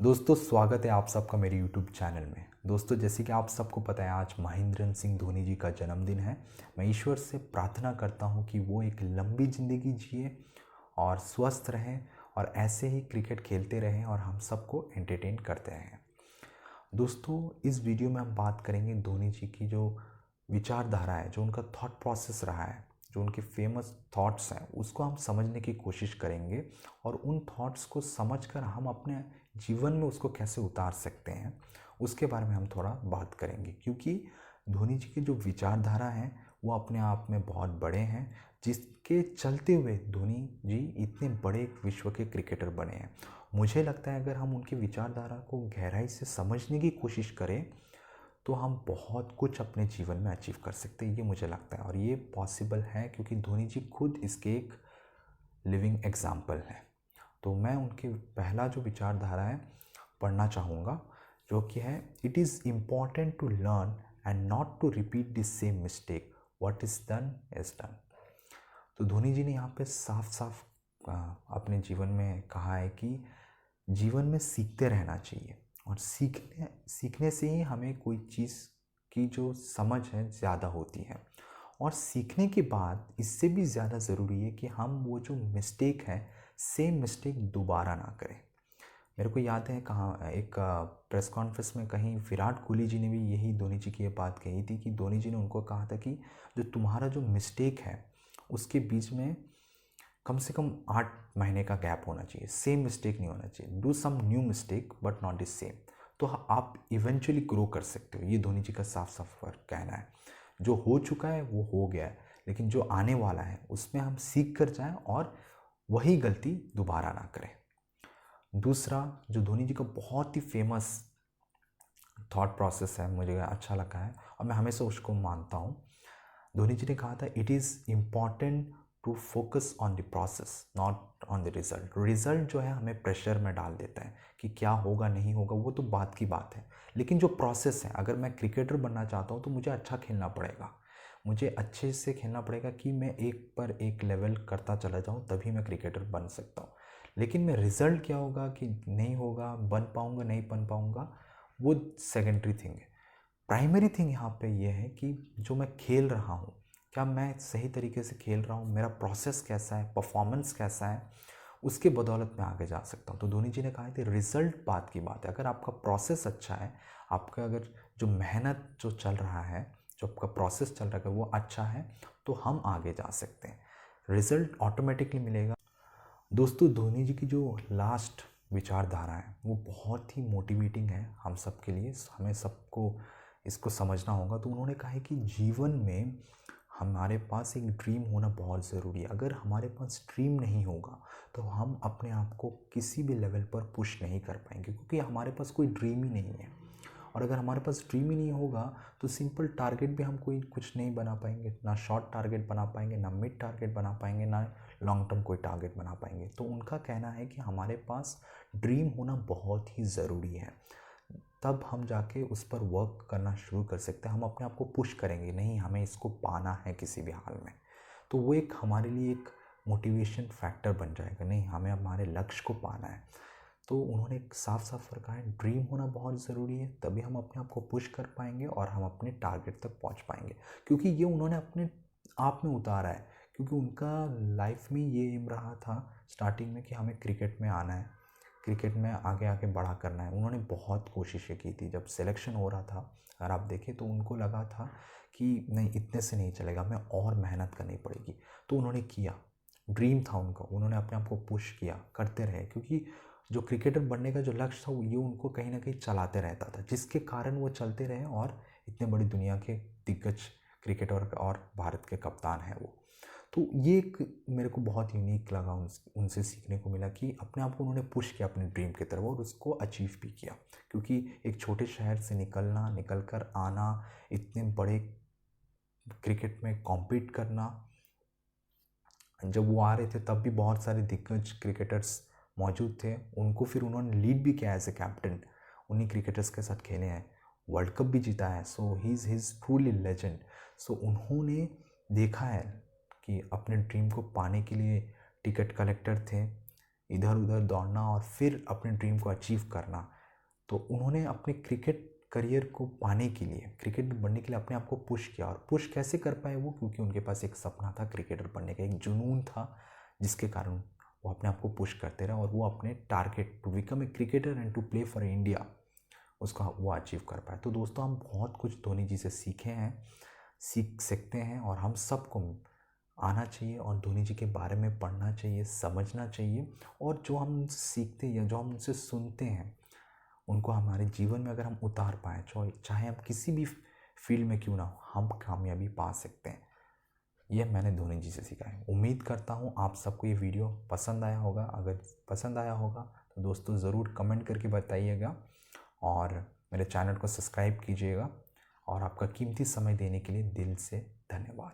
दोस्तों स्वागत है आप सबका मेरे YouTube चैनल में। दोस्तों जैसे कि आप सबको पता है आज महेंद्र सिंह धोनी जी का जन्मदिन है। मैं ईश्वर से प्रार्थना करता हूं कि वो एक लंबी ज़िंदगी जिए और स्वस्थ रहें और ऐसे ही क्रिकेट खेलते रहें और हम सबको एंटरटेन करते रहें। दोस्तों इस वीडियो में हम बात करेंगे धोनी जी की जो विचारधारा है, जो उनका थॉट प्रोसेस रहा है, जो उनके फेमस थॉट्स हैं, उसको हम समझने की कोशिश करेंगे और उन थॉट्स को समझकर हम अपने जीवन में उसको कैसे उतार सकते हैं उसके बारे में हम थोड़ा बात करेंगे। क्योंकि धोनी जी की जो विचारधारा है वो अपने आप में बहुत बड़े हैं, जिसके चलते हुए धोनी जी इतने बड़े विश्व के क्रिकेटर बने हैं। मुझे लगता है अगर हम उनकी विचारधारा को गहराई से समझने की कोशिश करें तो हम बहुत कुछ अपने जीवन में अचीव कर सकते हैं, ये मुझे लगता है। और ये पॉसिबल है क्योंकि धोनी जी खुद इसके एक लिविंग एग्जाम्पल हैं। तो मैं उनके पहला जो विचारधारा है पढ़ना चाहूँगा, जो कि है it is important to learn and not to repeat this same mistake, what is done is done. तो धोनी जी ने यहाँ पे साफ साफ अपने जीवन में कहा है कि जीवन में सीखते रहना चाहिए और सीखने से ही हमें कोई चीज़ की जो समझ है ज़्यादा होती है। और सीखने के बाद इससे भी ज़्यादा ज़रूरी है कि हम वो जो मिस्टेक है सेम मिस्टेक दोबारा ना करें। मेरे को याद है कहाँ एक प्रेस कॉन्फ्रेंस में कहीं विराट कोहली जी ने भी यही धोनी जी की ये बात कही थी कि धोनी जी ने उनको कहा था कि जो तुम्हारा जो मिस्टेक है उसके बीच में कम से कम 8 महीने का गैप होना चाहिए, सेम मिस्टेक नहीं होना चाहिए। Do some new mistake but not the same, तो आप इवेंचुअली ग्रो कर सकते हो। ये धोनी जी का साफ साफ कहना है। जो हो चुका है वो हो गया है, लेकिन जो आने वाला है उसमें हम सीख कर जाएं और वही गलती दोबारा ना करें। दूसरा जो धोनी जी का बहुत ही फेमस थॉट प्रोसेस है, मुझे अच्छा लगा है और मैं हमेशा उसको मानता हूँ। धोनी जी ने कहा था it is important to focus on the process not on the result. Result जो है हमें प्रेशर में डाल देता है कि क्या होगा नहीं होगा, वो तो बात की बात है। लेकिन जो प्रोसेस है, अगर मैं क्रिकेटर बनना चाहता हूँ तो मुझे अच्छा खेलना पड़ेगा, मुझे अच्छे से खेलना पड़ेगा कि मैं एक पर एक लेवल करता चला जाऊँ, तभी मैं क्रिकेटर बन सकता हूँ। लेकिन मैं रिज़ल्ट क्या होगा कि नहीं होगा, बन पाऊँगा नहीं बन पाऊँगा, वो सेकेंडरी थिंग है। प्राइमरी थिंग यहाँ पे ये है कि जो मैं खेल रहा हूँ क्या मैं सही तरीके से खेल रहा हूँ, मेरा प्रोसेस कैसा है, परफॉर्मेंस कैसा है, उसके बदौलत मैं आगे जा सकता हूँ। तो धोनी जी ने कहा कि रिजल्ट बात की बात है। अगर आपका प्रोसेस अच्छा है, आपका अगर जो मेहनत जो चल रहा है, जो आपका प्रोसेस चल रहा है वो अच्छा है, तो हम आगे जा सकते हैं, रिजल्ट ऑटोमेटिकली मिलेगा। दोस्तों धोनी जी की जो लास्ट विचारधारा है वो बहुत ही मोटिवेटिंग है हम सब के लिए, हमें सबको इसको समझना होगा। तो उन्होंने कहा है कि जीवन में हमारे पास एक ड्रीम होना बहुत ज़रूरी है। अगर हमारे पास ड्रीम नहीं होगा तो हम अपने आप को किसी भी लेवल पर पुश नहीं कर पाएंगे, क्योंकि हमारे पास कोई ड्रीम ही नहीं है। और अगर हमारे पास ड्रीम ही नहीं होगा तो सिंपल टारगेट भी हम कोई कुछ नहीं बना पाएंगे, ना शॉर्ट टारगेट बना पाएंगे, ना मिड टारगेट बना पाएंगे, ना लॉन्ग टर्म कोई टारगेट बना पाएंगे। तो उनका कहना है कि हमारे पास ड्रीम होना बहुत ही ज़रूरी है, तब हम जाके उस पर वर्क करना शुरू कर सकते हैं। हम अपने आप को पुश करेंगे, नहीं हमें इसको पाना है किसी भी हाल में, तो वो एक हमारे लिए एक मोटिवेशन फैक्टर बन जाएगा, नहीं हमें हमारे लक्ष्य को पाना है। तो उन्होंने साफ साफ रखा है ड्रीम होना बहुत ज़रूरी है, तभी हम अपने आप को पुश कर पाएंगे और हम अपने टारगेट तक पहुंच पाएंगे। क्योंकि ये उन्होंने अपने आप में उतारा है, क्योंकि उनका लाइफ में ये एम रहा था स्टार्टिंग में कि हमें क्रिकेट में आना है, क्रिकेट में आगे आगे बड़ा करना है। उन्होंने बहुत कोशिशें की थी, जब सिलेक्शन हो रहा था अगर आप देखें तो उनको लगा था कि नहीं इतने से नहीं चलेगा, हमें और मेहनत करनी पड़ेगी। तो उन्होंने किया, ड्रीम था उनका, उन्होंने अपने आप को पुश किया, करते रहे। क्योंकि जो क्रिकेटर बनने का जो लक्ष्य था ये उनको कहीं ना कहीं चलाते रहता था, जिसके कारण वो चलते रहे और इतने बड़ी दुनिया के दिग्गज क्रिकेटर और भारत के कप्तान हैं वो। तो ये एक मेरे को बहुत यूनिक लगा, उनसे सीखने को मिला कि अपने आप को उन्होंने पुश किया अपने ड्रीम की तरफ और उसको अचीव भी किया। क्योंकि एक छोटे शहर से निकल कर आना, इतने बड़े क्रिकेट में कॉम्पीट करना, जब वो आ रहे थे तब भी बहुत सारे दिग्गज क्रिकेटर्स मौजूद थे, उनको फिर उन्होंने लीड भी किया एज ए कैप्टन, उन्हीं क्रिकेटर्स के साथ खेले हैं, वर्ल्ड कप भी जीता है। सो ही इज़ ट्रूली लेजेंड। सो उन्होंने देखा है कि अपने ड्रीम को पाने के लिए टिकट कलेक्टर थे, इधर उधर दौड़ना और फिर अपने ड्रीम को अचीव करना। तो उन्होंने अपने क्रिकेट करियर को पाने के लिए, क्रिकेटर बनने के लिए अपने आप को पुश किया। और पुश कैसे कर पाए वो? क्योंकि उनके पास एक सपना था क्रिकेटर बनने का, एक जुनून था, जिसके कारण वो अपने आप को पुश करते रहे और वो अपने target to become a cricketer and to play for India, उसका वो अचीव कर पाए। तो दोस्तों, हम बहुत कुछ धोनी जी से सीखे हैं, सीख सकते हैं, और हम सबको आना चाहिए और धोनी जी के बारे में पढ़ना चाहिए, समझना चाहिए। और जो हम सीखते हैं, जो हम उनसे सुनते हैं, उनको हमारे जीवन में अगर हम उतार पाएँ, चाहे हम किसी भी फील्ड में क्यों ना हो, हम कामयाबी पा सकते हैं। यह मैंने धोनी जी से सीखा है। उम्मीद करता हूँ आप सबको ये वीडियो पसंद आया होगा। अगर पसंद आया होगा तो दोस्तों ज़रूर कमेंट करके बताइएगा और मेरे चैनल को सब्सक्राइब कीजिएगा। और आपका कीमती समय देने के लिए दिल से धन्यवाद।